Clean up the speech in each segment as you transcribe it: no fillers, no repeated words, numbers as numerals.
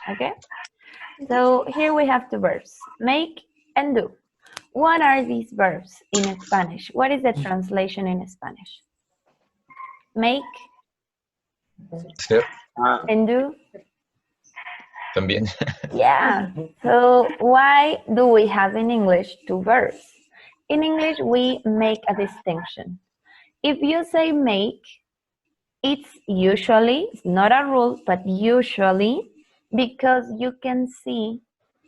Okay? So here we have two verbs, make and do. What are these verbs in Spanish? What is the translation in Spanish? Make Hacer and do? también. Yeah. So why do we have in English two verbs? In English, we make a distinction. If you say make, it's usually, it's not a rule, but usually because you can see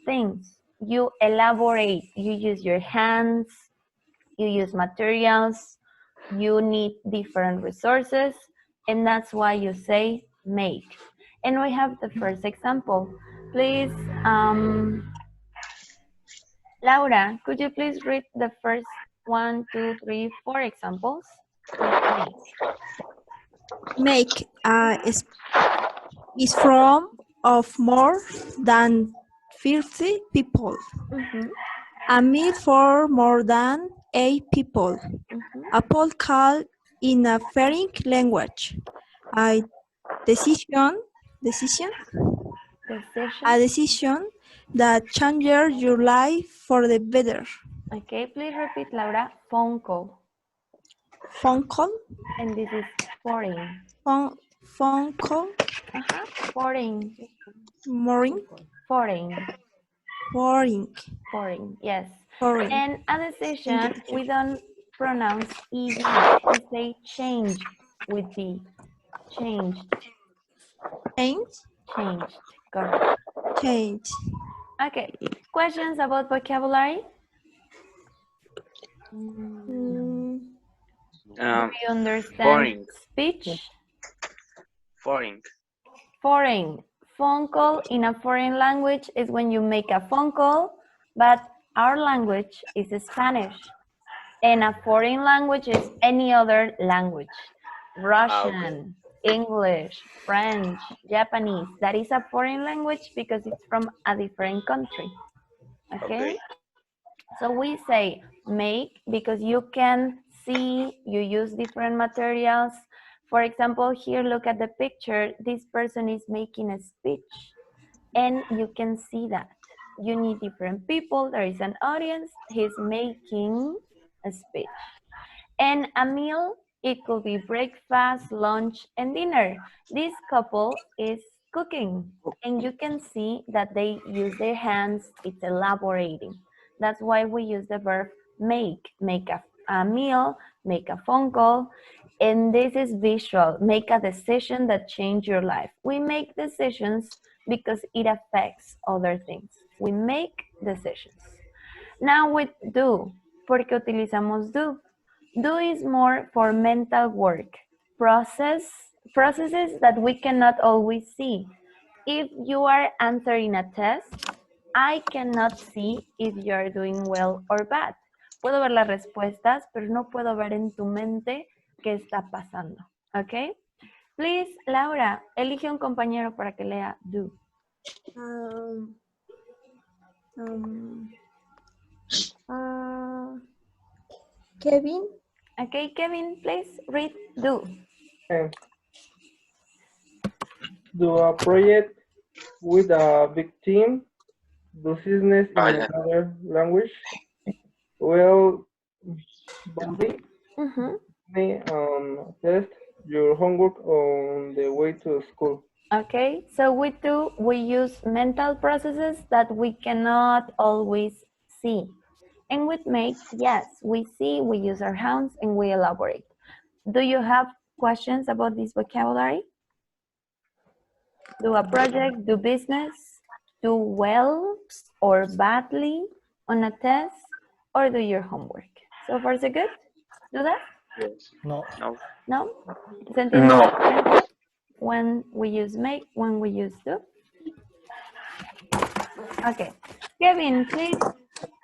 things. You elaborate, you use your hands, you use materials, you need different resources, and that's why you say make. And we have the first example. Please, Laura, could you please read the first 1, 2, 3, 4 examples? Make is from of more than 50 people. A meal for more than 8 people. A poll call in a foreign language. A decision that changes your life for the better. Okay, please repeat, Laura. Phone call. Phone call. And this is foreign. Phone call. Foreign. Morning. Foreign. Yes. Foreign. And a decision, we don't pronounce ed. We say change with d. Changed. Changed. Correct. Change. Okay. Questions about vocabulary? Do you understand speech? Foreign. Phone call in a foreign language is when you make a phone call, but our language is Spanish. And a foreign language is any other language. Russian, English, French, Japanese. That is a foreign language because it's from a different country. Okay? So we say make because you can see, you use different materials. For example, here, look at the picture. This person is making a speech and you can see that. You need different people. There is an audience. He's making a speech. And a meal, it could be breakfast, lunch, and dinner. This couple is cooking and you can see that they use their hands. It's elaborating. That's why we use the verb make. Make a meal, make a phone call, and this is visual. Make a decision that change your life. We make decisions because it affects other things. We make decisions. Now with do, ¿por qué utilizamos do? Do is more for mental work, processes that we cannot always see. If you are answering a test, I cannot see if you are doing well or bad. Puedo ver las respuestas, pero no puedo ver en tu mente qué está pasando. ¿Ok? Please, Laura, elige un compañero para que lea do. Kevin. Okay, Kevin, please read do. Do a project with a big team. Do business in another language. Well, Bobby, test your homework on the way to school. Okay, so with do, we use mental processes that we cannot always see. And with make, yes, we see, we use our hands, and we elaborate. Do you have questions about this vocabulary? Do a project, do business, do well or badly on a test, or do your homework. So far, so good? Do that? Yes. No. No. No? No. When we use make, when we use do? Okay. Kevin, please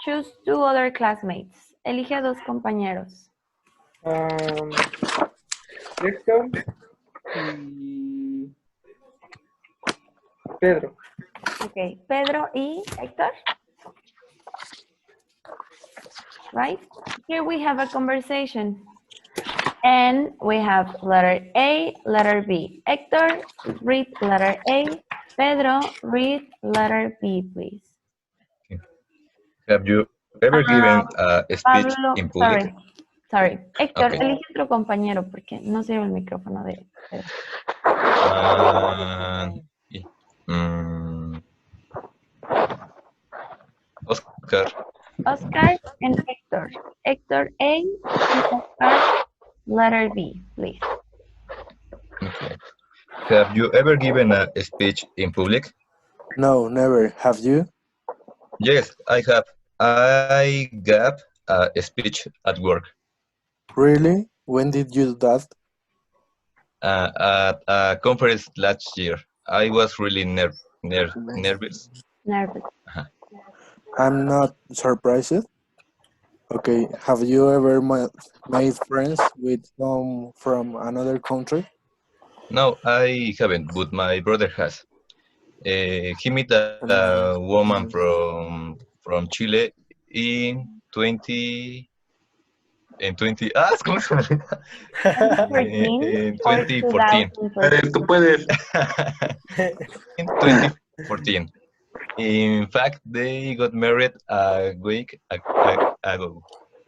choose two other classmates. Elige a dos compañeros. Héctor y Pedro. Okay, Pedro y Héctor. Right? Here we have a conversation. And we have letter A, letter B. Héctor, read letter A. Pedro, read letter B, please. Have you ever given a speech Pablo, in public? sorry. Héctor, Okay. elige otro compañero porque no sirve el micrófono de Pedro. Oscar. Oscar and Héctor. Héctor A and Oscar letter B, please. Okay. Have you ever given a speech in public? No, never. Have you? Yes, I have. I gave a speech at work. Really? When did you do that? At a conference last year. I was really nervous. Nervous. I'm not surprised. Okay, have you ever made friends with some from another country? No, I haven't, but my brother has. He met a woman from Chile in 20 en 20 ¿cómo se llama? 2014 En or 2014. 2014? Tú puedes. In 2014. In fact, they got married a week ago.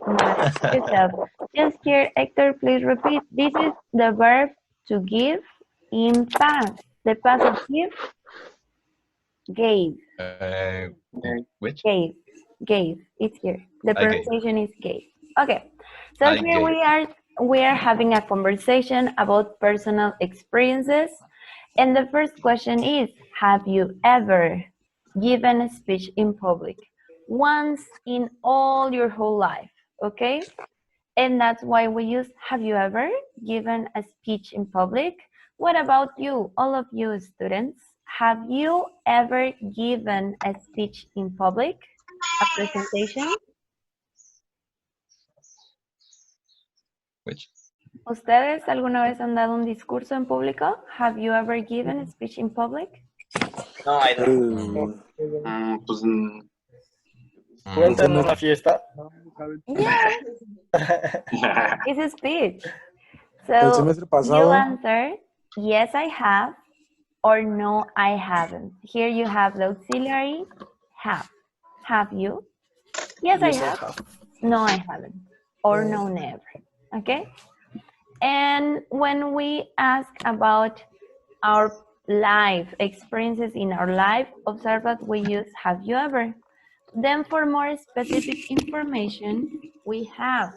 Nice. Good job. Just here, Hector, please repeat. This is the verb to give in past. The past of give, gave. Which? Gave. It's here. The I gave. pronunciation is gave. Okay. So I here gave. we are having a conversation about personal experiences. And the first question is, have you ever given a speech in public? Once in all your whole life, okay? And that's why we use, have you ever given a speech in public? What about you, all of you students? Have you ever given a speech in public? A presentation? Which? ¿Ustedes alguna vez han dado un discurso en público? Have you ever given a speech in public? No, I don't. Pues. ¿Cuenta en una fiesta? Yeah. It's a speech. El So semestre you pasado, answer, yes, I have, or no, I haven't. Here you have the auxiliary, have. Have you? Yes, I have. No, I haven't. Or no, never. Okay? And when we ask about our life, experiences in our life, observe that we use have you ever. Then for more specific information, we have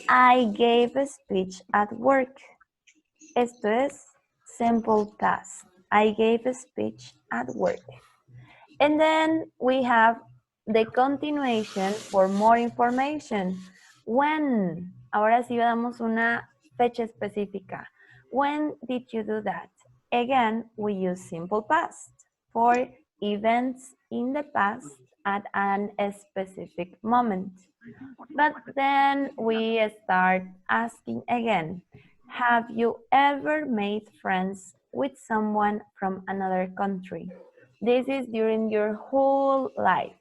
I gave a speech at work. Esto es simple past. I gave a speech at work. And then we have the continuation for more information. When? Ahora sí damos una fecha específica. When did you do that? Again, we use simple past for events in the past at a specific moment. But then we start asking again, have you ever made friends with someone from another country? This is during your whole life.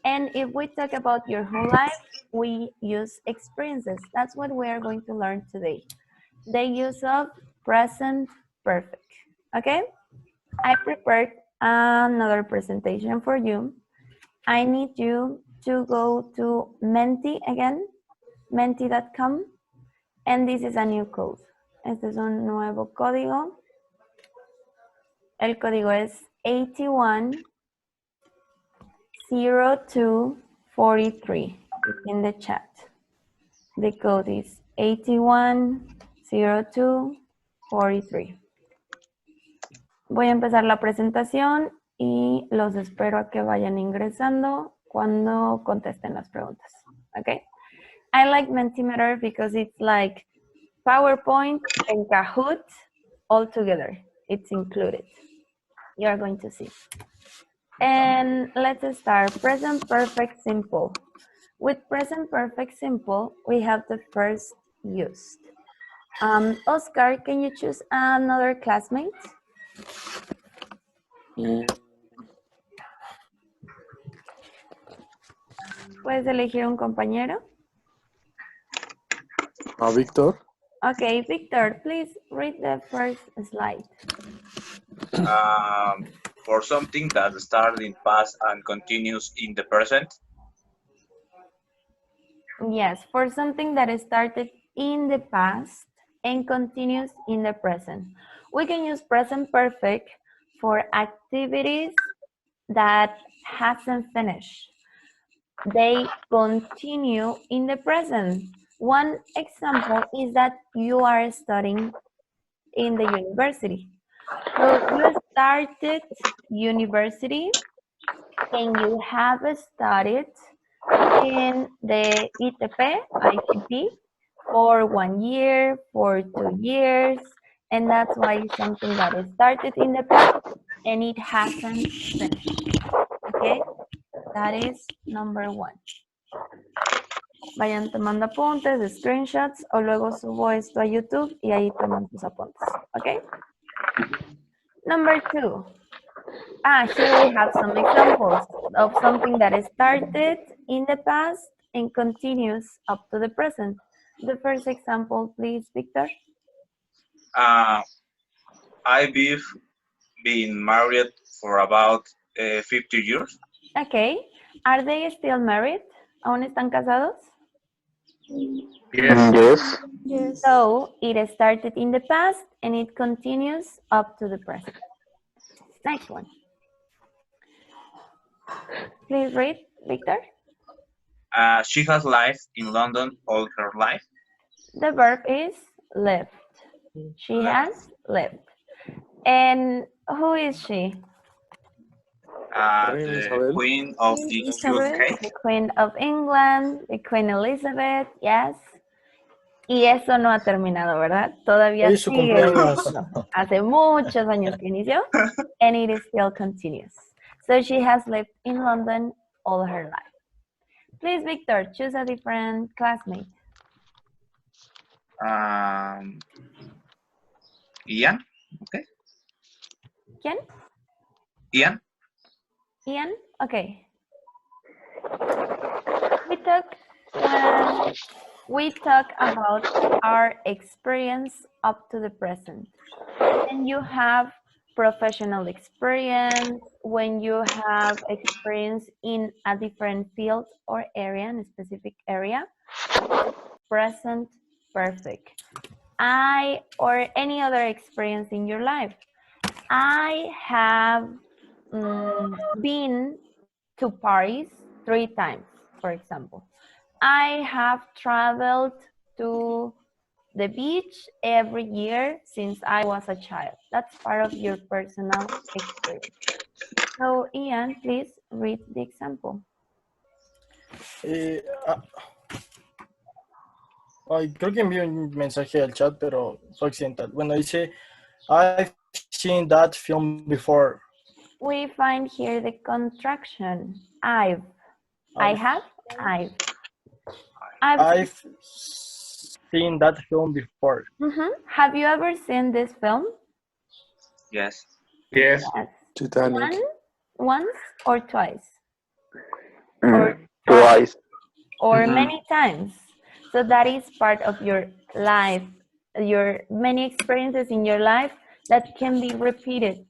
And if we talk about your whole life, we use experiences. That's what we are going to learn today. The use of present perfect. Okay? I prepared another presentation for you. I need you to go to Menti again, menti.com, and this is a new code. Este es un nuevo código. El código es 810243. It's in the chat. The code is 810243. Voy a empezar la presentación y los espero a que vayan ingresando cuando contesten las preguntas. Okay? I like Mentimeter because it's like PowerPoint and Kahoot all together. It's included. You are going to see. And let's start. Present perfect simple. With present perfect simple, we have the first used. Oscar, can you choose another classmate? ¿Puedes elegir un compañero? Víctor. Okay, Victor, please read the first slide. for something that started in past and continues in the present. Yes, for something that started in the past and continues in the present. We can use present perfect for activities that hasn't finished. They continue in the present. One example is that you are studying in the university. So you started university and you have studied in the ITP for 1 year, for 2 years, and that's why it's something that is started in the past and it hasn't finished. Okay, that is number 1. Vayan tomando apuntes, screenshots, o luego subo esto a YouTube y ahí toman sus apuntes. Okay. Number 2. Here we have some examples of something that started in the past and continues up to the present. The first example, please, Victor. I've been married for about 50 years. Okay. Are they still married? ¿Aún están casados? Yes. Yes. So it started in the past and it continues up to the present. Next one. Please read, Victor. She has lived in London all her life. The verb is lived. She has lived. And who is she? The Queen of the UK. The Queen of England, the Queen Elizabeth, yes. Y eso no ha terminado, ¿verdad? Todavía Hoy su sigue. cumpleaños. Hace muchos años que inició, and it is still continuous. So she has lived in London all her life. Please, Victor, choose a different classmate. Ian. Okay. ¿Quién? Ian. Ian? Okay. We talk about our experience up to the present. When you have professional experience, when you have experience in a different field or area, in a specific area, present perfect. Or any other experience in your life. I have been to Paris 3 times, for example. I have traveled to the beach every year since I was a child. That's part of your personal experience. So, Ian, please read the example. Creo que envié un mensaje al chat, pero fue accidental. Bueno, dice, I've seen that film before. We find here the contraction. I've. I have. I've seen that film before. Have you ever seen this film? Yes. Yes. Titanic. Once or twice? Twice. Or many times. So that is part of your life, your many experiences in your life that can be repeated.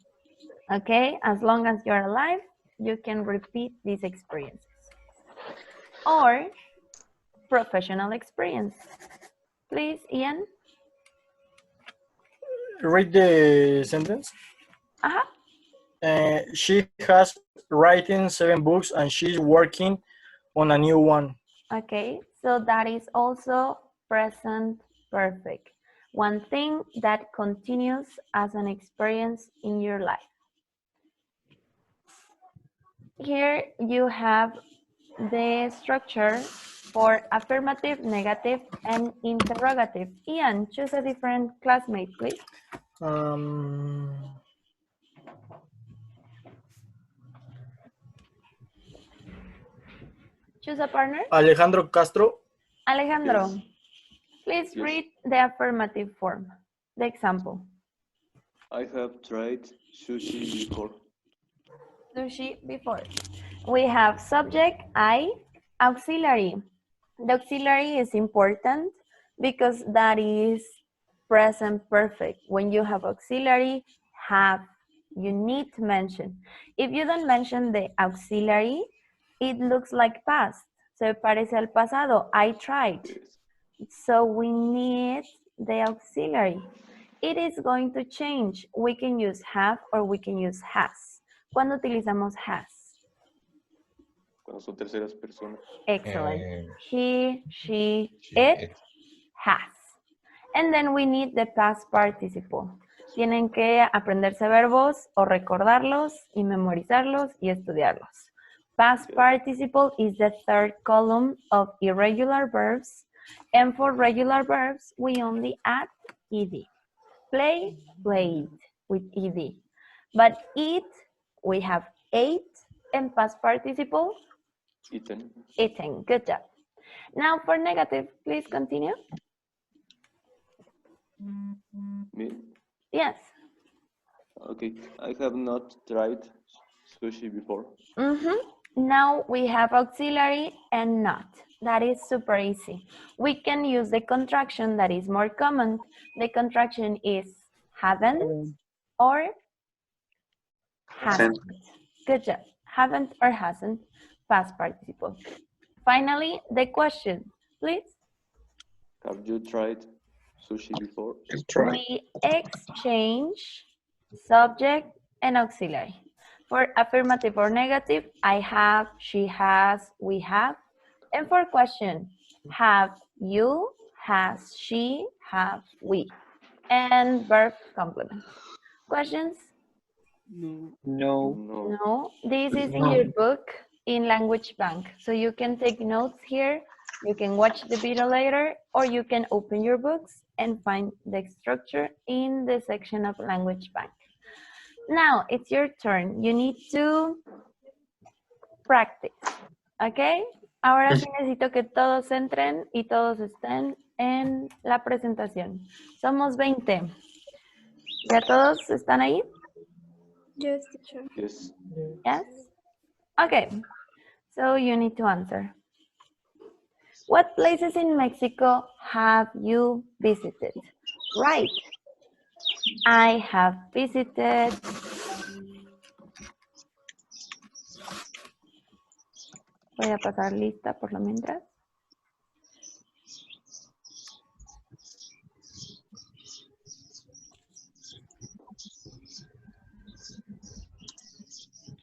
Okay, as long as you're alive, you can repeat these experiences. Or professional experience. Please, Ian. Read the sentence. She has written 7 books and she's working on a new one. Okay, so that is also present perfect. One thing that continues as an experience in your life. Here you have the structure for affirmative, negative, and interrogative. Ian, choose a different classmate, please. Choose a partner. Alejandro Castro. Alejandro, please read the affirmative form, the example. I have tried sushi before. Sushi before. We have subject, I, auxiliary. The auxiliary is important because that is present perfect. When you have auxiliary, have You need to mention. If you don't mention the auxiliary, it looks like past. Se parece al pasado. I tried. Yes. So we need the auxiliary. It is going to change. We can use have or we can use has. ¿Cuándo utilizamos has? Cuando son terceras personas. Excellent. Eh, He, she, it, has. And then we need the past participle. Tienen que aprenderse verbos o recordarlos y memorizarlos y estudiarlos. Past participle is the third column of irregular verbs. And for regular verbs, we only add ed. Play, played with ed. But eat, we have ate. And past participle, Eaten. eaten. Good job. Now for negative, please continue. Me? Yes. Okay. I have not tried sushi before. Now we have auxiliary and not. That is super easy. We can use the contraction that is more common. The contraction is haven't or hasn't. Good job. Haven't or hasn't, past participle. Finally, the question, please. Have you tried sushi before? We exchange subject and auxiliary. For affirmative or negative, I have, she has, we have. And for question, have you, has she, have we. And verb complement. Questions? No. No. This is in your book in Language Bank. So you can take notes here. You can watch the video later, or you can open your books and find the structure in the section of Language Bank. Now, it's your turn. You need to practice, ¿ok? Ahora sí necesito que todos entren y todos estén en la presentación. Somos 20. ¿Ya todos están ahí? Yes, teacher. Yes. Yes? Okay. So you need to answer. What places in Mexico have you visited? Right. I have visited. Voy a pasar lista por lo mientras.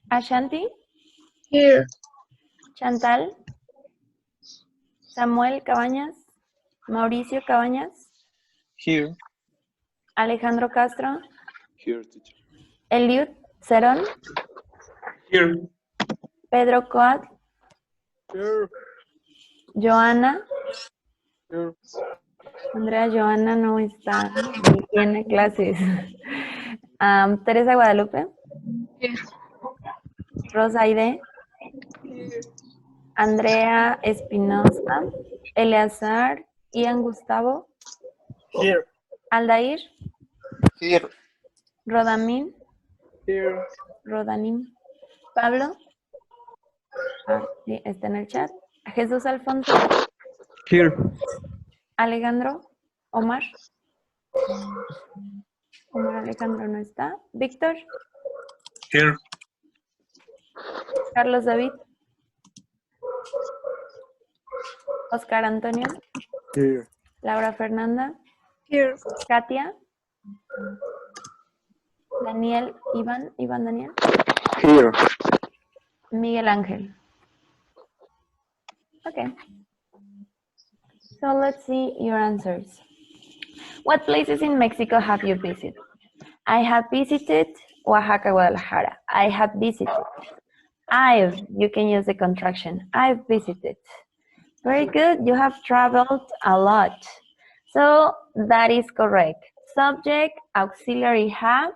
Ashanti. Here. Chantal. Samuel Cabañas. Mauricio Cabañas. Here. Alejandro Castro. Here, teacher. Eliud Cerón. Here. Pedro Coat. Here. Joana. Here. Andrea Joana no está, ni tiene clases. Teresa Guadalupe. Here. Rosaide. Andrea Espinosa. Eleazar. Ian Gustavo. Here. Aldair. Here. Rodamín. Here. Rodanín. Pablo. Sí, está en el chat. Jesús Alfonso. Here. Alejandro. Omar. Omar Alejandro no está. Víctor. Here. Carlos David. Oscar Antonio. Here. Laura Fernanda. Here. Katia. Daniel Iván. Iván Daniel. Here. Miguel Ángel. Okay. So let's see your answers. What places in Mexico have you visited? I have visited Oaxaca, Guadalajara. I have visited. You can use the contraction. I've visited. Very good. You have traveled a lot. So that is correct. Subject, auxiliary have,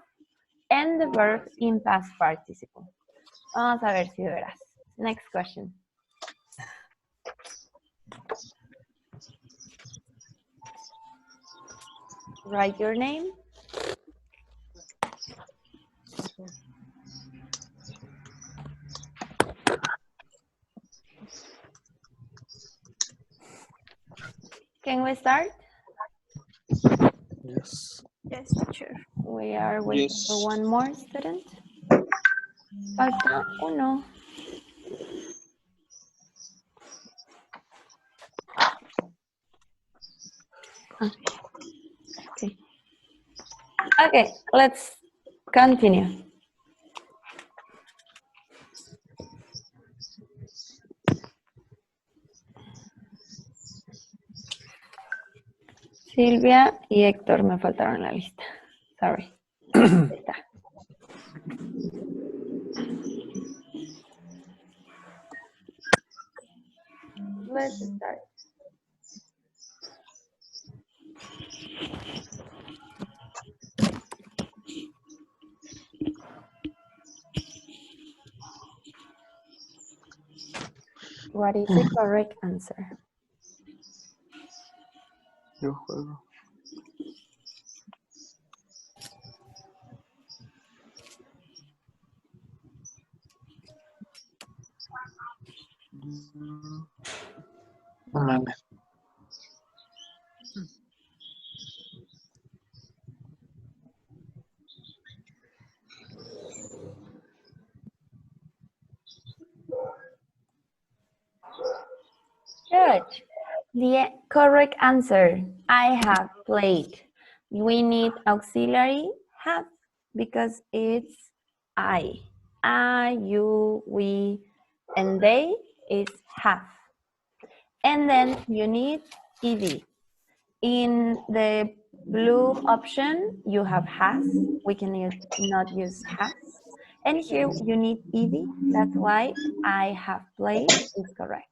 and the verb in past participle. Vamos a ver si de veras. Next question. Write your name. Can we start? Yes. Yes, teacher. We are waiting for one more student. Falta uno. Okay. Okay, let's continue. Silvia y Héctor me faltaron en la lista. Sorry. Ahí está. Let's start. What is the correct answer? Yo juego. No mames. Good. The correct answer, I have played. We need auxiliary have because it's I. I, you, we, and they is have. And then you need ed. In the blue option, you have has. We can not use has. And here you need ed. That's why I have played is correct.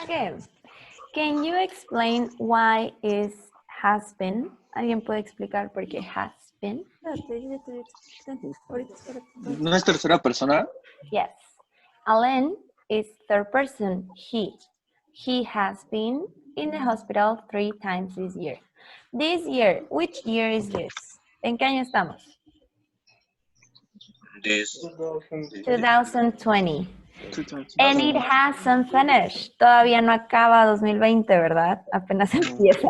Okay. Can you explain why is has been? ¿Alguien puede explicar por qué has been? ¿No es tercera persona? Yes. Alain is third person, he. He has been in the hospital 3 times this year. This year, which year is this? ¿En qué año estamos? This 2020. And it hasn't finished. Todavía no acaba 2020, ¿verdad? Apenas empieza.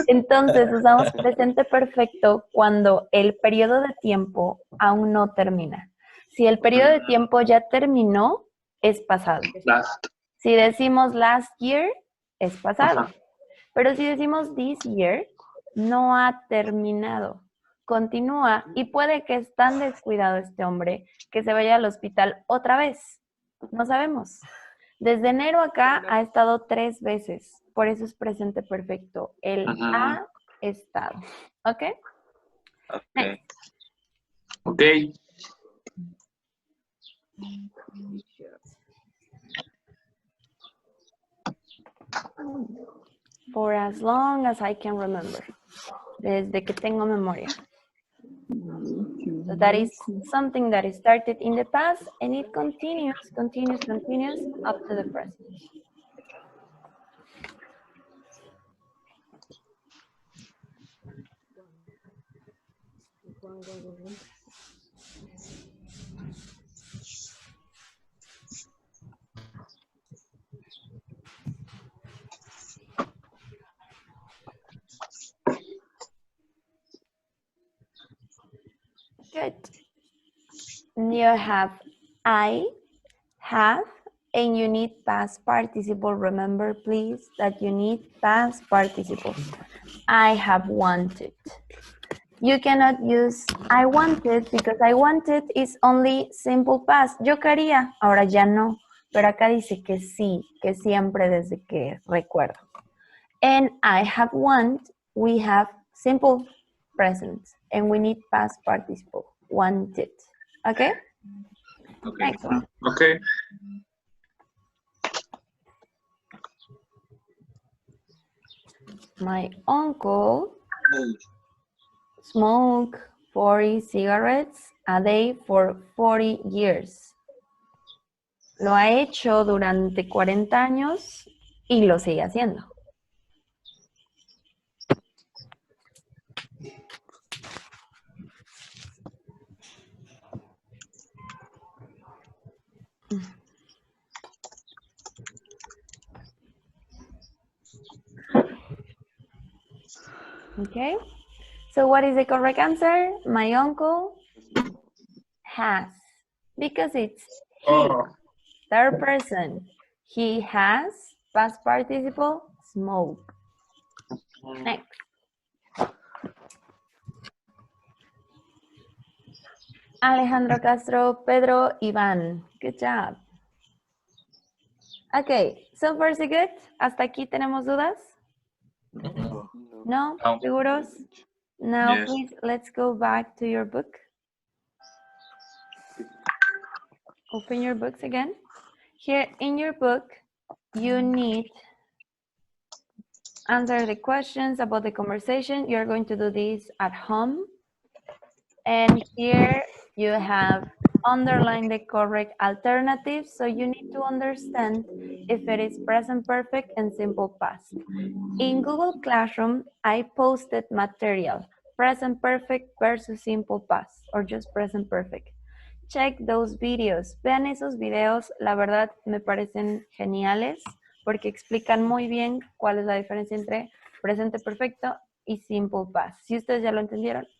Entonces usamos presente perfecto cuando el periodo de tiempo aún no termina. Si el periodo de tiempo ya terminó, es pasado. Si decimos last year, es pasado. Ajá. Pero si decimos this year, no ha terminado. Continúa y puede que es tan descuidado este hombre que se vaya al hospital otra vez. No sabemos. Desde enero acá ha estado 3 veces. Por eso es presente perfecto. Él ha estado. ¿Ok? Okay. Ok. For as long as I can remember. Desde que tengo memoria. So that is something that is started in the past and it continues up to the present. Good. You have I, have, and you need past participle. Remember, please, that you need past participle. I have wanted. You cannot use I wanted because I wanted is only simple past. Yo quería, ahora ya no. Pero acá dice que sí, que siempre desde que recuerdo. And I have want, we have simple present. And we need past participle, wanted. Okay? Okay. Next one. Okay. My uncle smoked 40 cigarettes a day for 40 years. Lo ha hecho durante 40 años y lo sigue haciendo. Okay, so what is the correct answer? My uncle has, because it's he, Oh. third person. He has, past participle, smoke. Next. Alejandro Castro, Pedro, Iván. Good job. Okay, so far so good. ¿Hasta aquí tenemos dudas? No. No? No. ¿Seguros? Now, Yes. please, let's go back to your book. Open your books again. Here in your book, you need answer the questions about the conversation. You're going to do this at home. And here you have underlined the correct alternatives. So you need to understand if it is present perfect and simple past. In Google Classroom, I posted material, present perfect versus simple past, or just present perfect. Check those videos. Vean esos videos, la verdad me parecen geniales porque explican muy bien cuál es la diferencia entre presente perfecto y simple past. Si ustedes ya lo entendieron,